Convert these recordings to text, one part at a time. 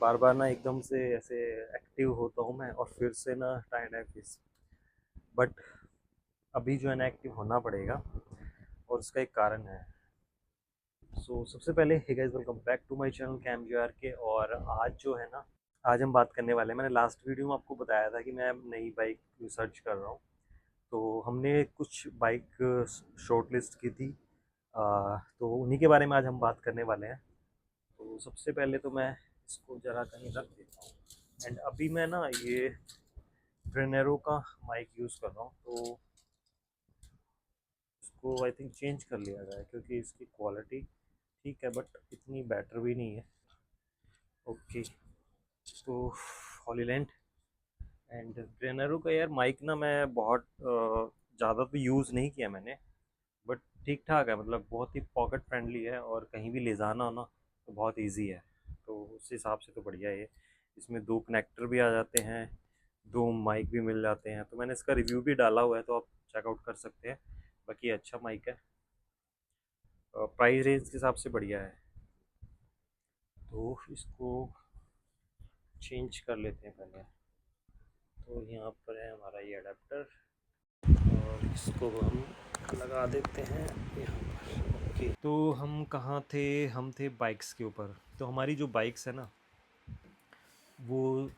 बार बार ना एकदम से ऐसे एक्टिव होता हूँ मैं और फिर से ना टाइम टाइम फिर बट अभी जो है ना एक्टिव होना पड़ेगा और उसका एक कारण है। सबसे पहले hey guys, welcome back to my channel कैम जे आर के। और आज जो है ना, आज हम बात करने वाले हैं। मैंने लास्ट वीडियो में आपको बताया था कि मैं नई बाइक रिसर्च कर रहा हूँ। तो हमने कुछ बाइक शॉर्ट लिस्ट की थी। तो उन्हीं के बारे में आज हम बात करने वाले हैं। तो सबसे पहले तो मैं इसको ज़रा कहीं रख देता हूँ। एंड अभी मैं ना ये ब्रेनेरो का माइक यूज़ कर रहा हूँ। तो इसको आई थिंक चेंज कर लिया जाए क्योंकि इसकी क्वालिटी ठीक है बट इतनी बेटर भी नहीं है। ओके, तो हॉलीलैंड एंड ब्रेनेरो का यार माइक ना मैं बहुत ज़्यादा तो यूज़ नहीं किया मैंने, बट ठीक ठाक है। मतलब बहुत ही पॉकेट फ्रेंडली है और कहीं भी ले जाना हो ना तो बहुत इजी है। तो उस हिसाब से तो बढ़िया है ये। इसमें दो कनेक्टर भी आ जाते हैं, दो माइक भी मिल जाते हैं। तो मैंने इसका रिव्यू भी डाला हुआ है तो आप चेकआउट कर सकते हैं। बाकी अच्छा माइक है, प्राइस रेंज के हिसाब से बढ़िया है। तो इसको चेंज कर लेते हैं पहले। तो यहाँ पर है हमारा ये अडेप्टर और इसको हम लगा देते हैं यहाँ पर। ओके, तो हम कहाँ थे? हम थे बाइक्स के ऊपर। तो हमारी जो बाइक्स है ना, वो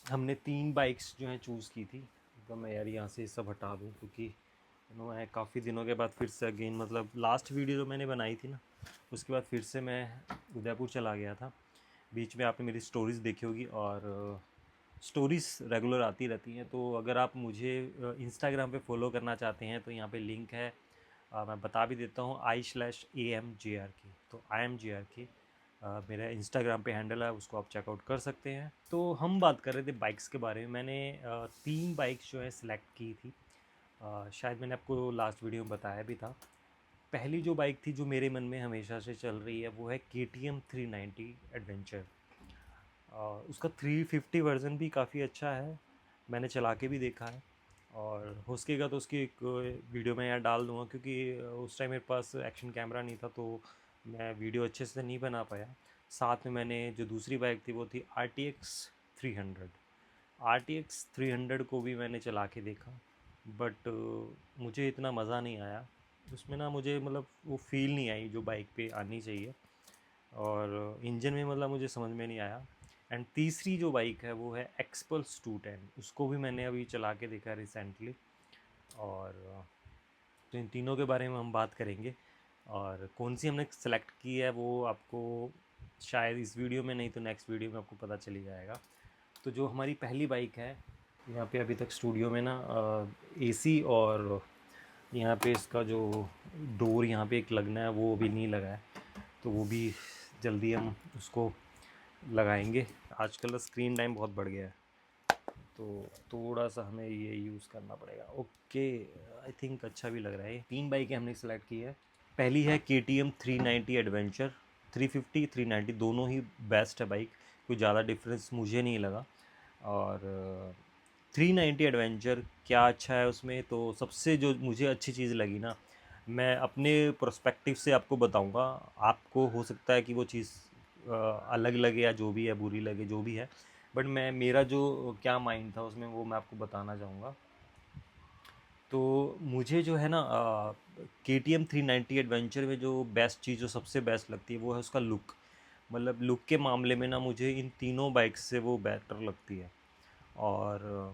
हमने 3 बाइक्स जो हैं चूज़ की थी। तो मैं यार यहाँ से सब हटा दूँ क्योंकि मैं काफ़ी दिनों के बाद फिर से अगेन, मतलब लास्ट वीडियो जो मैंने बनाई थी ना उसके बाद फिर से मैं उदयपुर चला गया था। बीच में आपने मेरी स्टोरीज़ देखी होगी और स्टोरीज़ रेगुलर आती रहती हैं। तो अगर आप मुझे इंस्टाग्राम पे फॉलो करना चाहते हैं तो यहाँ पे लिंक है। मैं बता भी देता हूँ, I/AMJRK। तो IMJRK मेरा इंस्टाग्राम पे हैंडल है, उसको आप चेकआउट कर सकते हैं। तो हम बात कर रहे थे बाइक्स के बारे में। मैंने 3 बाइक्स जो है सिलेक्ट की थी। शायद मैंने आपको लास्ट वीडियो में बताया भी था। पहली जो बाइक थी जो मेरे मन में हमेशा से चल रही है वो है KTM 390 एडवेंचर। उसका 350 वर्ज़न भी काफ़ी अच्छा है, मैंने चला के भी देखा है। और हो सकेगा तो उसकी एक वीडियो मैं यहाँ डाल दूँगा क्योंकि उस टाइम मेरे पास एक्शन कैमरा नहीं था तो मैं वीडियो अच्छे से नहीं बना पाया। साथ में मैंने जो दूसरी बाइक थी वो थी RTX 300। RTX 300 को भी मैंने चला के देखा, बट मुझे इतना मज़ा नहीं आया उसमें ना। मुझे मतलब वो फील नहीं आई जो बाइक पे आनी चाहिए, और इंजन में मतलब मुझे समझ में नहीं आया। एंड तीसरी जो बाइक है वो है एक्सपल्स 210। उसको भी मैंने अभी चला के देखा रिसेंटली। और तो इन तीनों के बारे में हम बात करेंगे। और कौन सी हमने सेलेक्ट की है वो आपको शायद इस वीडियो में, नहीं तो नेक्स्ट वीडियो में आपको पता चली जाएगा। तो जो हमारी पहली बाइक है, यहाँ पे अभी तक स्टूडियो में ना AC और यहाँ पे इसका जो डोर यहाँ पे एक लगना है वो भी नहीं लगा है। तो वो भी जल्दी हम उसको लगाएंगे। आजकल स्क्रीन टाइम बहुत बढ़ गया है तो थोड़ा सा हमें ये यूज़ करना पड़ेगा। ओके, आई थिंक अच्छा भी लग रहा है। 3 बाइकें हमने सेलेक्ट की है। पहली है KTM 390 एडवेंचर। 350 390 दोनों ही बेस्ट है बाइक, कोई ज़्यादा डिफरेंस मुझे नहीं लगा। और 390 एडवेंचर क्या अच्छा है उसमें, तो सबसे जो मुझे अच्छी चीज़ लगी ना, मैं अपने पर्सपेक्टिव से आपको बताऊंगा। आपको हो सकता है कि वो चीज़ अलग लगे या जो भी है, बुरी लगे, जो भी है, बट मैं मेरा जो क्या माइंड था उसमें वो मैं आपको बताना चाहूँगा। तो मुझे जो है ना KTM 390 एडवेंचर में जो बेस्ट चीज़, जो सबसे बेस्ट लगती है वो है उसका लुक। मतलब लुक के मामले में ना मुझे इन तीनों बाइक्स से वो बेटर लगती है। और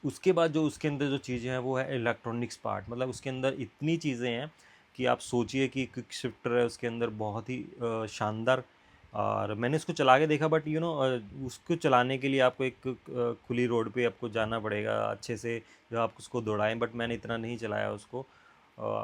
उसके बाद जो उसके अंदर जो चीज़ें हैं वो है इलेक्ट्रॉनिक्स पार्ट। मतलब उसके अंदर इतनी चीज़ें हैं कि आप सोचिए कि क्विक शिफ्टर है उसके अंदर बहुत ही शानदार। और मैंने उसको चला के देखा, बट उसको चलाने के लिए आपको एक खुली रोड पे आपको जाना पड़ेगा अच्छे से, जब आप उसको दौड़ाएं। बट मैंने इतना नहीं चलाया उसको।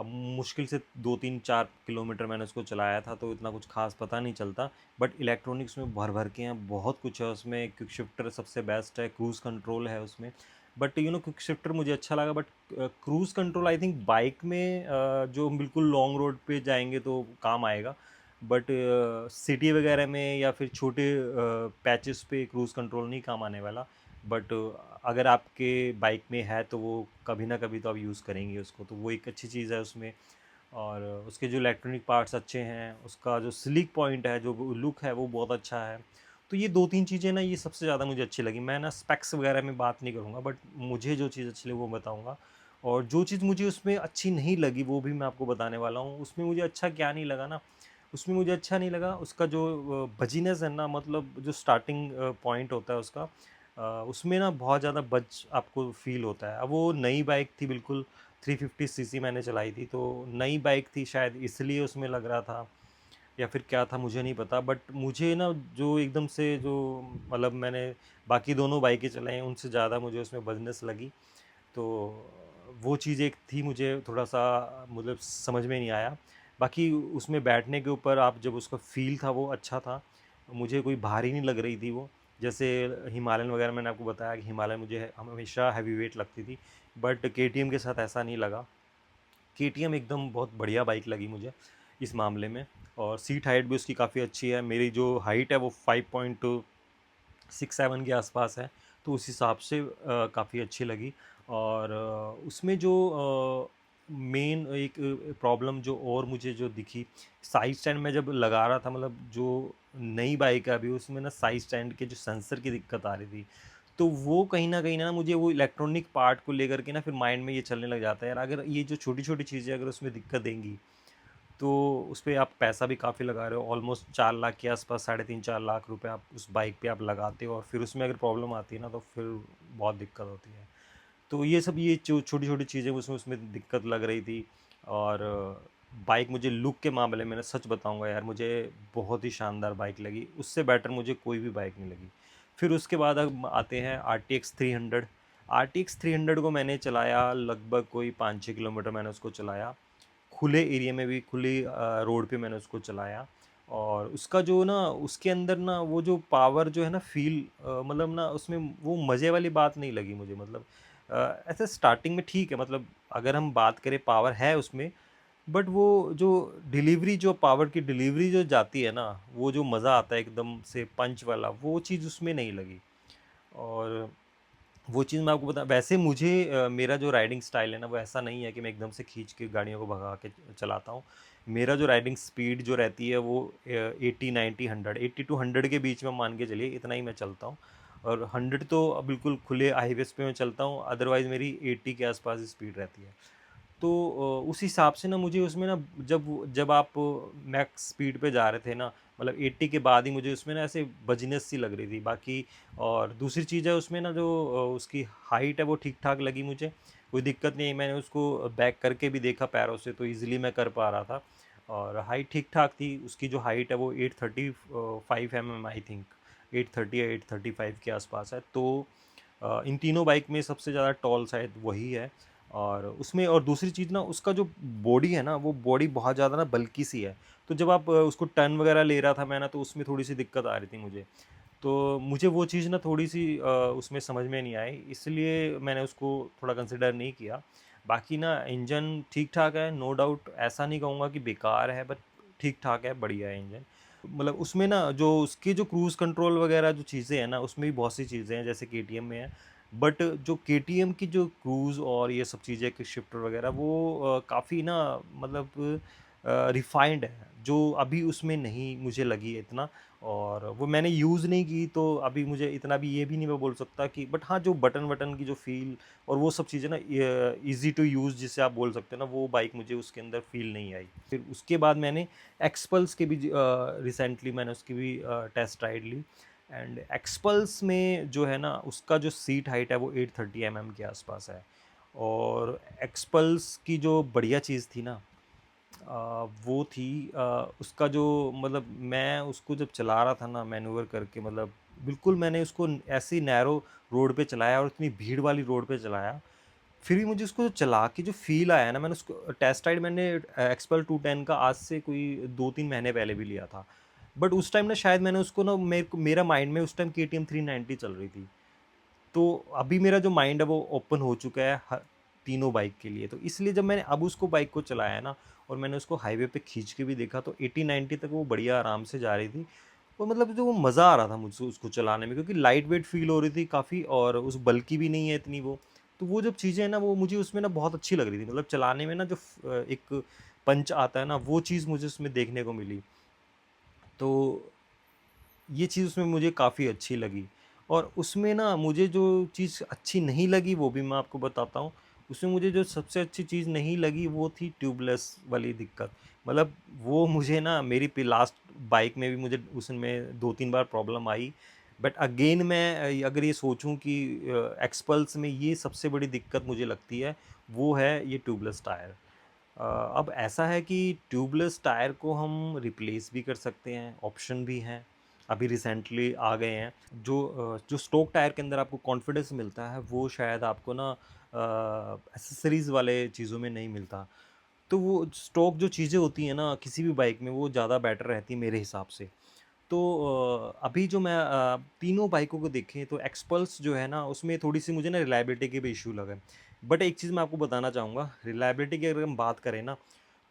मुश्किल से 2 3 4 किलोमीटर मैंने उसको चलाया था तो इतना कुछ खास पता नहीं चलता। बट इलेक्ट्रॉनिक्स में भर भर के हैं, बहुत कुछ है उसमें। क्विक शिफ्टर सबसे बेस्ट है, क्रूज़ कंट्रोल है उसमें। बट क्विक शिफ्टर मुझे अच्छा लगा, but cruise control I think bike में जो हम बिल्कुल लॉन्ग रोड पे जाएंगे तो काम आएगा। बट सिटी वगैरह में या फिर छोटे पैचेस पे क्रूज़ कंट्रोल नहीं काम आने वाला। बट अगर आपके बाइक में है तो वो कभी ना कभी तो आप यूज़ करेंगे उसको, तो वो एक अच्छी चीज़ है उसमें। और उसके जो इलेक्ट्रॉनिक पार्ट्स अच्छे हैं, उसका जो स्लिक पॉइंट है, जो लुक है वो बहुत अच्छा है। तो ये 2-3 चीज़ें ना ये सबसे ज़्यादा मुझे अच्छी लगी। मैं ना स्पेक्स वगैरह में बात नहीं करूँगा, बट मुझे जो चीज़ अच्छी लगी वो बताऊँगा। और जो चीज़ मुझे उसमें अच्छी नहीं लगी वो भी मैं आपको बताने वाला हूँ। उसमें मुझे अच्छा क्या नहीं लगा ना, उसमें मुझे अच्छा नहीं लगा उसका जो बजीनेस है ना, मतलब जो स्टार्टिंग पॉइंट होता है उसका, उसमें ना बहुत ज़्यादा बज आपको फ़ील होता है। अब वो नई बाइक थी बिल्कुल, 350 सीसी मैंने चलाई थी, तो नई बाइक थी शायद इसलिए उसमें लग रहा था, या फिर क्या था मुझे नहीं पता। बट मुझे ना जो एकदम से जो, मतलब मैंने बाकी दोनों बाइकें चलाई हैं उनसे ज़्यादा मुझे उसमें बज़नेस लगी। तो वो चीज़ एक थी, मुझे थोड़ा-सा मतलब समझ में नहीं आया। बाकी उसमें बैठने के ऊपर आप जब उसका फ़ील था वो अच्छा था। मुझे कोई भारी नहीं लग रही थी वो। जैसे हिमालयन वगैरह मैंने आपको बताया कि हिमालयन मुझे हमेशा हैवी वेट लगती थी, बट केटीएम के साथ ऐसा नहीं लगा। केटीएम एकदम बहुत बढ़िया बाइक लगी मुझे इस मामले में। और सीट हाइट भी उसकी काफ़ी अच्छी है। मेरी जो हाइट है वो 5.67 के आसपास है, तो उस हिसाब से काफ़ी अच्छी लगी। और उसमें जो मेन एक प्रॉब्लम जो और मुझे जो दिखी, साइड स्टैंड में जब लगा रहा था, मतलब जो नई बाइक है अभी उसमें ना साइड स्टैंड के जो सेंसर की दिक्कत आ रही थी। तो वो कहीं न कहीं ना मुझे वो इलेक्ट्रॉनिक पार्ट को लेकर के ना फिर माइंड में ये चलने लग जाता है, यार अगर ये जो छोटी-छोटी चीज़ें अगर उसमें दिक्कत देंगी, तो उस पे आप पैसा भी काफ़ी लगा रहे हो, ऑलमोस्ट 4 लाख के आसपास, साढ़े 3-4 लाख रुपए आप उस बाइक पे आप लगाते हो, और फिर उसमें अगर प्रॉब्लम आती है ना तो फिर बहुत दिक्कत होती है। तो ये सब ये छोटी-छोटी चीज़ें उसमें उसमें दिक्कत लग रही थी। और बाइक मुझे लुक के मामले में ना सच बताऊँगा यार, मुझे बहुत ही शानदार बाइक लगी, उससे बेटर मुझे कोई भी बाइक नहीं लगी। फिर उसके बाद अब आते हैं आरटीएक्स 300। आरटीएक्स 300 को मैंने चलाया लगभग कोई 5-6 किलोमीटर मैंने उसको चलाया। खुले एरिया में भी, खुली रोड पे मैंने उसको चलाया। और उसका जो ना उसके अंदर ना वो जो पावर जो है ना फ़ील, मतलब ना उसमें वो मज़े वाली बात नहीं लगी मुझे। मतलब ऐसे स्टार्टिंग में ठीक है, मतलब अगर हम बात करें पावर है उसमें, बट वो जो डिलीवरी, जो पावर की डिलीवरी जो जाती है ना, वो जो मज़ा आता है एकदम से पंच वाला, वो चीज़ उसमें नहीं लगी। और वो चीज़ मैं आपको बता, वैसे मुझे मेरा जो राइडिंग स्टाइल है ना वो ऐसा नहीं है कि मैं एकदम से खींच के गाड़ियों को भगा के चलाता हूँ। मेरा जो राइडिंग स्पीड जो रहती है वो 80-90-100, 80 to 100 के बीच में मान के चलिए, इतना ही मैं चलता हूँ। और 100 तो बिल्कुल खुले हाईवेज पे मैं चलता हूँ, अदरवाइज़ मेरी 80 के आसपास स्पीड रहती है। तो उस हिसाब से ना मुझे उसमें ना, जब आप मैक्स स्पीड पे जा रहे थे ना, मतलब 80 के बाद ही मुझे उसमें ना ऐसे बजीनेस सी लग रही थी बाकी। और दूसरी चीज़ है उसमें ना, जो उसकी हाइट है वो ठीक ठाक लगी मुझे, कोई दिक्कत नहीं है। मैंने उसको बैक करके भी देखा पैरों से, तो इजीली मैं कर पा रहा था। और हाइट ठीक ठाक थी उसकी, जो हाइट है वो 835 आई थिंक, 830 या 835 के आसपास है। तो इन तीनों बाइक में सबसे ज़्यादा टॉल शायद वही है। और उसमें और दूसरी चीज़ ना, उसका जो बॉडी है ना, वो बॉडी बहुत ज़्यादा ना बल्की सी है। तो जब आप उसको टर्न वगैरह ले रहा था मैं ना, तो उसमें थोड़ी सी दिक्कत आ रही थी मुझे। तो मुझे वो चीज़ ना थोड़ी सी उसमें समझ में नहीं आई, इसलिए मैंने उसको थोड़ा कंसिडर नहीं किया। बाकी ना इंजन ठीक ठाक है, नो डाउट, ऐसा नहीं कहूँगा कि बेकार है, बट ठीक ठाक है, बढ़िया है इंजन। मतलब उसमें ना जो उसके जो क्रूज़ कंट्रोल वगैरह जो चीज़ें हैं ना, उसमें भी बहुत सी चीज़ें हैं जैसे केटीएम में है। बट जो केटीएम की जो क्रूज़ और ये सब चीज़ें कि शिफ्टर वगैरह, वो काफ़ी ना, मतलब रिफाइंड है, जो अभी उसमें नहीं मुझे लगी इतना। और वो मैंने यूज़ नहीं की, तो अभी मुझे इतना भी ये भी नहीं मैं बोल सकता कि, बट हाँ, जो बटन वटन की जो फ़ील और वो सब चीज़ें ना, ईज़ी टू यूज़ जिसे आप बोल सकते हैं ना, वो बाइक मुझे उसके अंदर फ़ील नहीं आई। फिर उसके बाद मैंने एक्सपल्स के भी रिसेंटली मैंने उसकी भी टेस्ट राइड ली। एंड एक्सपल्स में जो है ना, उसका जो सीट हाइट है वो 830 के आसपास है। और एक्सपल्स की जो बढ़िया चीज़ थी ना, वो थी उसका जो, मतलब मैं उसको जब चला रहा था ना मैन्यूवर करके, मतलब बिल्कुल मैंने उसको ऐसी नैरो रोड पे चलाया और इतनी भीड़ वाली रोड पे चलाया, फिर भी मुझे उसको चला के जो फ़ील आया ना, मैंने उसको टेस्ट राइड मैंने एक्सपल 210 का आज से कोई 2-3 महीने पहले भी लिया था। बट उस टाइम ना शायद मैंने उसको ना, मेरा माइंड में उस टाइम केटीएम 390 चल रही थी। तो अभी मेरा जो माइंड है वो ओपन हो चुका है तीनों बाइक के लिए। तो इसलिए जब मैंने अब उसको बाइक को चलाया ना, और मैंने उसको हाईवे पे खींच के भी देखा, तो 80-90 तक वो बढ़िया आराम से जा रही थी। और मतलब जो वो मज़ा आ रहा था मुझसे उसको चलाने में, क्योंकि लाइट वेट फील हो रही थी काफ़ी, और उस बल्कि भी नहीं है इतनी वो। तो वो जब चीज़ें हैं ना, वो मुझे उसमें ना बहुत अच्छी लग रही थी, मतलब चलाने में ना, जो एक पंच आता है ना, वो चीज़ मुझे उसमें देखने को मिली। तो ये चीज़ उसमें मुझे काफ़ी अच्छी लगी। और उसमें ना मुझे जो चीज़ अच्छी नहीं लगी वो भी मैं आपको बताता हूँ। उसमें मुझे जो सबसे अच्छी चीज़ नहीं लगी वो थी ट्यूबलेस वाली दिक्कत। मतलब वो मुझे ना मेरी लास्ट बाइक में भी मुझे उसमें 2-3 बार प्रॉब्लम आई। बट अगेन मैं अगर ये सोचूं कि एक्सपल्स में ये सबसे बड़ी दिक्कत मुझे लगती है, वो है ये ट्यूबलेस टायर। अब ऐसा है कि ट्यूबलेस टायर को हम रिप्लेस भी कर सकते हैं, ऑप्शन भी हैं, अभी रिसेंटली आ गए हैं। जो स्टॉक टायर के अंदर आपको कॉन्फिडेंस मिलता है वो शायद आपको ना एसेसरीज़ वाले चीज़ों में नहीं मिलता। तो वो स्टॉक जो चीज़ें होती हैं ना किसी भी बाइक में, वो ज़्यादा बेटर रहती है मेरे हिसाब से। तो अभी जो मैं तीनों बाइकों को देखें तो एक्सपल्स जो है ना उसमें थोड़ी-सी मुझे ना रिलायबिलिटी के भी इश्यू लगे। बट एक चीज़ मैं आपको बताना चाहूँगा, रिलायबिलिटी की अगर हम बात करें ना,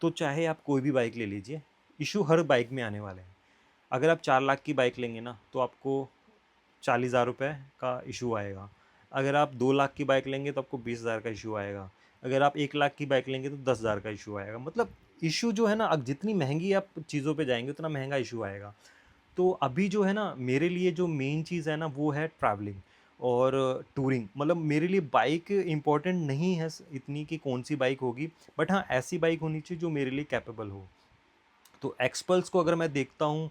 तो चाहे आप कोई भी बाइक ले लीजिए, इश्यू हर बाइक में आने वाले हैं। अगर आप 4 लाख की बाइक लेंगे ना, तो आपको 40,000 रुपए का इशू आएगा। अगर आप 2 लाख की बाइक लेंगे तो आपको 20,000 का इशू आएगा। अगर आप 1 लाख की बाइक लेंगे तो 10,000 का इशू आएगा। मतलब इशू जो है ना, अब जितनी महँगी आप चीज़ों पे जाएँगे उतना महँगा इशू आएगा। तो अभी जो है ना मेरे लिए जो मेन चीज़ है ना वो है ट्रैवलिंग और टूरिंग। मतलब मेरे लिए बाइक इम्पोर्टेंट नहीं है इतनी कि कौन सी बाइक होगी, बट हाँ ऐसी बाइक होनी चाहिए जो मेरे लिए कैपेबल हो। तो एक्सपल्स को अगर मैं देखता हूँ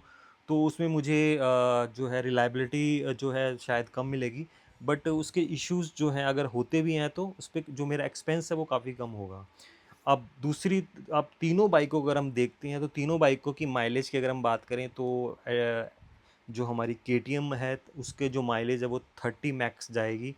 तो उसमें मुझे जो है रिलायबिलिटी जो है शायद कम मिलेगी, बट उसके इश्यूज़ जो हैं अगर होते भी हैं तो उस पे जो मेरा एक्सपेंस है वो काफ़ी कम होगा। अब तीनों बाइकों को अगर हम देखते हैं तो तीनों बाइकों की माइलेज की अगर हम बात करें तो जो हमारी केटीएम है उसके जो माइलेज है वो 30 मैक्स जाएगी।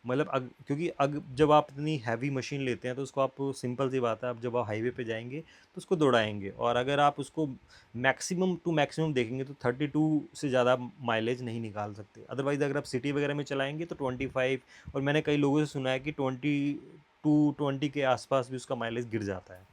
मतलब क्योंकि जब आप इतनी हैवी मशीन लेते हैं तो उसको आप, सिंपल सी बात है, आप जब आप हाईवे पे जाएंगे तो उसको दौड़ाएंगे, और अगर आप उसको मैक्सिमम टू मैक्सिमम देखेंगे तो 32 से ज़्यादा माइलेज नहीं निकाल सकते। अदरवाइज़ अगर आप सिटी वगैरह में चलाएंगे तो 25, और मैंने कई लोगों से सुना है कि 22-20 के आसपास भी उसका माइलेज गिर जाता है।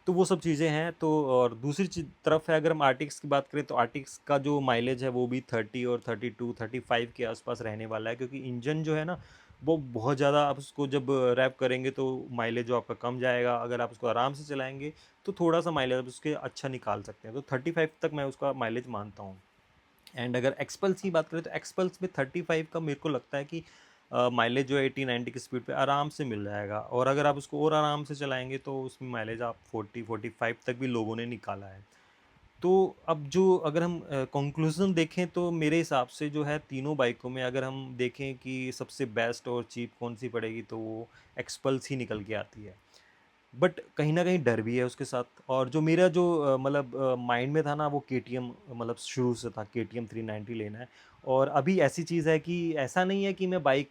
तो वो सब चीज़ें हैं। तो और दूसरी तरफ है, अगर हम आर्टिक्स की बात करें तो आर्टिक्स का जो माइलेज है वो भी 30 और 32-35 के आसपास रहने वाला है, क्योंकि इंजन जो है ना वो बहुत ज़्यादा, आप उसको जब रैप करेंगे तो माइलेज जो आपका कम जाएगा। अगर आप उसको आराम से चलाएंगे तो थोड़ा सा माइलेज आप उसके अच्छा निकाल सकते हैं। तो 35 तक मैं उसका माइलेज मानता हूँ। एंड अगर एक्सपल्स की बात करें तो एक्सपल्स में 35 का मेरे को लगता है कि माइलेज जो है 80-90 की स्पीड पे आराम से मिल जाएगा, और अगर आप उसको और आराम से चलाएंगे तो उसमें माइलेज आप 40-45 तक भी लोगों ने निकाला है। तो अब जो अगर हम कंक्लूजन देखें तो मेरे हिसाब से जो है तीनों बाइकों में अगर हम देखें कि सबसे बेस्ट और चीप कौन सी पड़ेगी तो वो एक्सपल्स ही निकल के आती है। बट कहीं न कहीं डर भी है उसके साथ। और जो मेरा जो मतलब माइंड में था ना वो केटीएम, मतलब शुरू से था केटीएम 390 लेना है। और अभी ऐसी चीज़ है कि ऐसा नहीं है कि मैं बाइक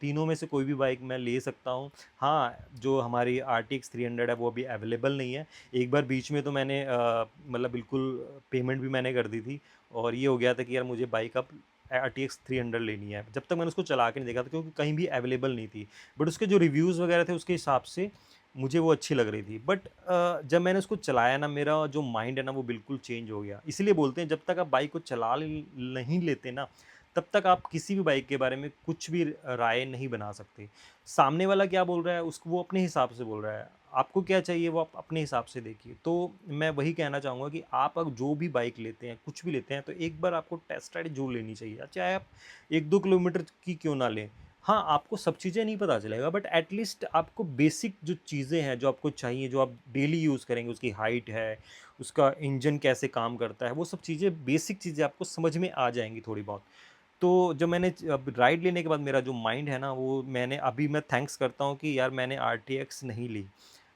तीनों में से कोई भी बाइक मैं ले सकता हूँ। हाँ, जो हमारी आरटीएक्स 300 है वो अभी अवेलेबल नहीं है। एक बार बीच में तो मैंने मतलब बिल्कुल पेमेंट भी मैंने कर दी थी, और ये हो गया था कि यार मुझे बाइक अब आरटीएक्स 300 लेनी है। जब तक मैंने उसको चला के नहीं देखा था क्योंकि कहीं भी अवेलेबल नहीं थी। बट उसके जो रिव्यूज़ वगैरह थे उसके हिसाब से मुझे वो अच्छी लग रही थी। बट जब मैंने उसको चलाया ना, मेरा जो माइंड है ना वो बिल्कुल चेंज हो गया। इसीलिए बोलते हैं जब तक आप बाइक को नहीं लेते ना, तब तक आप किसी भी बाइक के बारे में कुछ भी राय नहीं बना सकते। सामने वाला क्या बोल रहा है उसको वो अपने हिसाब से बोल रहा है, आपको क्या चाहिए वो आप अपने हिसाब से देखिए। तो मैं वही कहना चाहूँगा कि आप अगर जो भी बाइक लेते हैं, कुछ भी लेते हैं, तो एक बार आपको टेस्ट राइड ज़रूर लेनी चाहिए, चाहे आप 1-2 किलोमीटर की क्यों ना लें। हाँ, आपको सब चीज़ें नहीं पता चलेगा, बट एटलीस्ट आपको बेसिक जो चीज़ें हैं, जो आपको चाहिए, जो आप डेली यूज़ करेंगे, उसकी हाइट है, उसका इंजन कैसे काम करता है, वो सब चीज़ें, बेसिक चीज़ें आपको समझ में आ जाएँगी थोड़ी बहुत। तो जब मैंने अब राइड लेने के बाद मेरा जो माइंड है ना, वो मैं थैंक्स करता हूँ कि यार मैंने आरटीएक्स नहीं ली।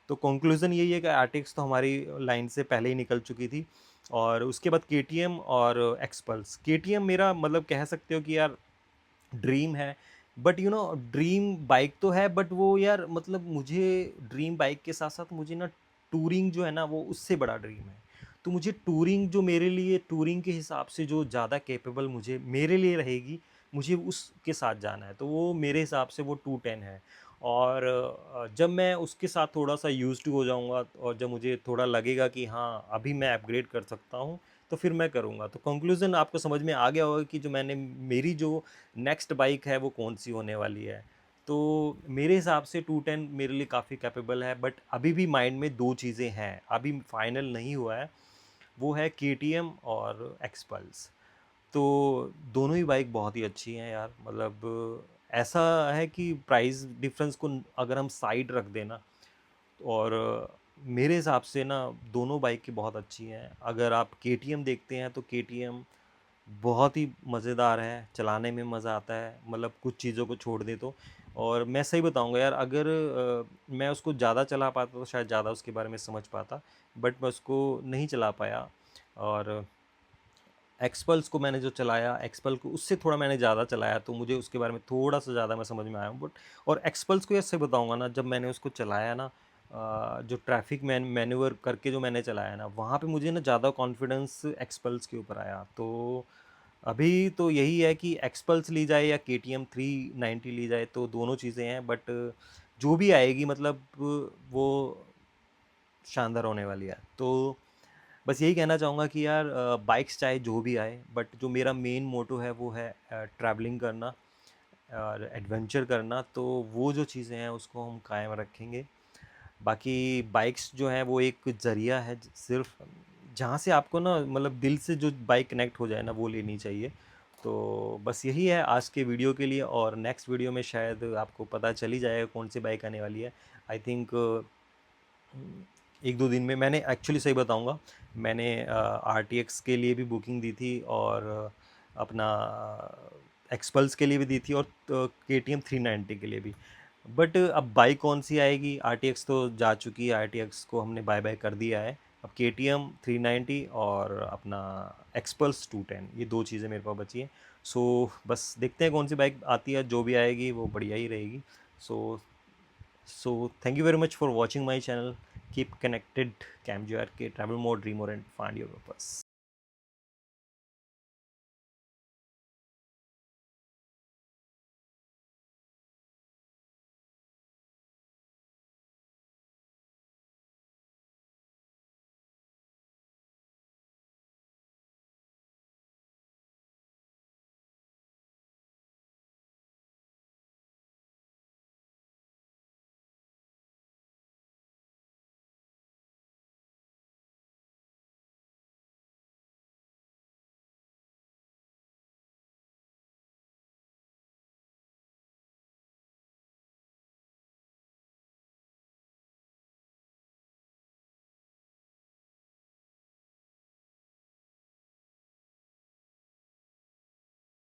तो कंक्लूज़न यही है कि आरटीएक्स तो हमारी लाइन से पहले ही निकल चुकी थी, और उसके बाद केटीएम और एक्सपल्स। केटीएम मेरा मतलब कह सकते हो कि यार ड्रीम है। बट ड्रीम बाइक तो है, बट वो यार मतलब मुझे ड्रीम बाइक के साथ साथ मुझे ना टूरिंग जो है ना वो उससे बड़ा ड्रीम है। तो मुझे टूरिंग, जो मेरे लिए टूरिंग के हिसाब से जो ज़्यादा कैपेबल मुझे मेरे लिए रहेगी, मुझे उसके साथ जाना है। तो वो मेरे हिसाब से वो 210 है। और जब मैं उसके साथ थोड़ा सा यूज टू हो जाऊंगा और जब मुझे थोड़ा लगेगा कि हाँ अभी मैं अपग्रेड कर सकता हूँ, तो फिर मैं करूँगा। तो कंक्लूज़न आपको समझ में आ गया होगा कि जो मेरी जो नेक्स्ट बाइक है वो कौन सी होने वाली है। तो मेरे हिसाब से 210 मेरे लिए काफ़ी कैपेबल है, बट अभी भी माइंड में दो चीज़ें हैं, अभी फाइनल नहीं हुआ है। वो है KTM और एक्सपल्स। तो दोनों ही बाइक बहुत ही अच्छी हैं यार, मतलब ऐसा है कि प्राइस डिफरेंस को अगर हम साइड रख देना, और मेरे हिसाब से ना दोनों बाइक की बहुत अच्छी हैं। अगर आप KTM देखते हैं तो KTM बहुत ही मज़ेदार है, चलाने में मज़ा आता है, मतलब कुछ चीज़ों को छोड़ दें तो। और मैं सही बताऊंगा यार, अगर मैं उसको ज़्यादा चला पाता तो शायद ज़्यादा उसके बारे में समझ पाता, बट मैं उसको नहीं चला पाया। और एक्सपल्स को मैंने जो चलाया, एक्सपल को उससे थोड़ा मैंने ज़्यादा चलाया, तो मुझे उसके बारे में थोड़ा सा ज़्यादा मैं समझ में आया हूँ। बट और एक्सपल्स को ऐसे बताऊँगा ना, जब मैंने उसको चलाया ना, जो ट्रैफिक मैन्यूवर करके जो मैंने चलाया ना, वहाँ पे मुझे ना ज़्यादा कॉन्फिडेंस एक्सपल्स के ऊपर आया। तो अभी तो यही है कि एक्सपल्स ली जाए या KTM 390 ली जाए, तो दोनों चीज़ें हैं, बट जो भी आएगी मतलब वो शानदार होने वाली है। तो बस यही कहना चाहूँगा कि यार बाइक्स चाहे जो भी आए, बट जो मेरा मेन मोटो है वो है ट्रैवलिंग करना और एडवेंचर करना। तो वो जो चीज़ें हैं उसको हम कायम रखेंगे। बाकी बाइक्स जो हैं वो एक ज़रिया है, सिर्फ जहाँ से आपको ना मतलब दिल से जो बाइक कनेक्ट हो जाए ना, वो लेनी चाहिए। तो बस यही है आज के वीडियो के लिए, और नेक्स्ट वीडियो में शायद आपको पता चल ही जाएगा कौन सी बाइक आने वाली है। आई थिंक 1-2 दिन में। मैंने एक्चुअली सही बताऊंगा, मैंने RTX के लिए भी बुकिंग दी थी, और अपना एक्सपल्स के लिए भी दी थी, और KTM 390 के लिए भी। बट अब बाइक कौन सी आएगी? RTX तो जा चुकी है, RTX को हमने बाय बाय कर दिया है। अब KTM 390 और अपना एक्सपल्स 210, ये दो चीज़ें मेरे पास बची हैं। सो बस देखते हैं कौन सी बाइक आती है, जो भी आएगी वो बढ़िया ही रहेगी। सो thank you very much for watching my channel. Keep connected, CamJRK, travel more, dream more, and find your purpose.